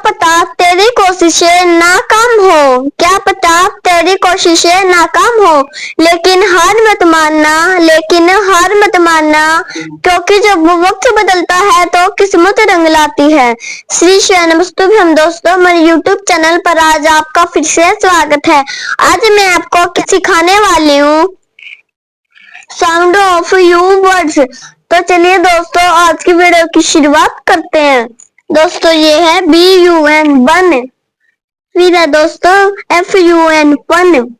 पता तेरी कोशिशें नाकाम हो, क्या पता तेरी कोशिशें नाकाम हो, लेकिन हार मत मानना, क्योंकि जब वो वक्त बदलता है तो किस्मत रंग लाती है। श्री हम दोस्तों, मेरे YouTube चैनल पर आज आपका फिर से स्वागत है। आज मैं आपको सिखाने वाली हूँ साउंड ऑफ यू वर्ड्स। तो चलिए दोस्तों, आज की वीडियो की शुरुआत करते हैं। दोस्तों ये है BUN बन, फिर है दोस्तों FUN फन,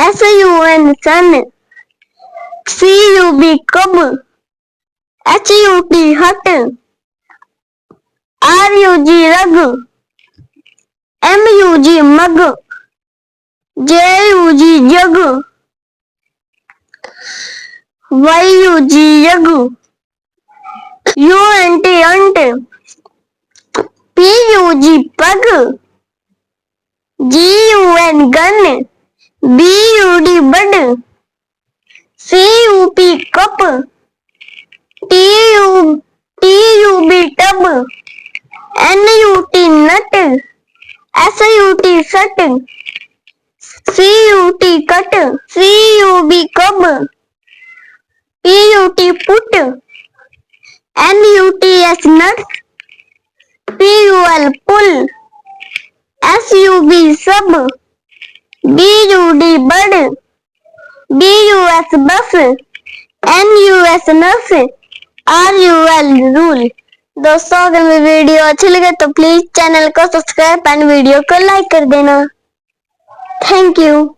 SUN सन, CUB कब, HUT हट, RUG रग, MUG मग, JUG जग, YUG यग, UNT अंट, PUG पग, GUN गन, BUD बड, CUP cup, TUB tub, NUT नट, SUT सट, CUT कट, CUB कब, PUT पुट, NUTS नट, PUL पुल, SUB सब, BUD बड, BUS बस, NUS नस, RUL rule. दोस्तों अगर मेरी वीडियो अच्छी लगे तो प्लीज चैनल को सब्सक्राइब एंड वीडियो को लाइक कर देना। Thank you.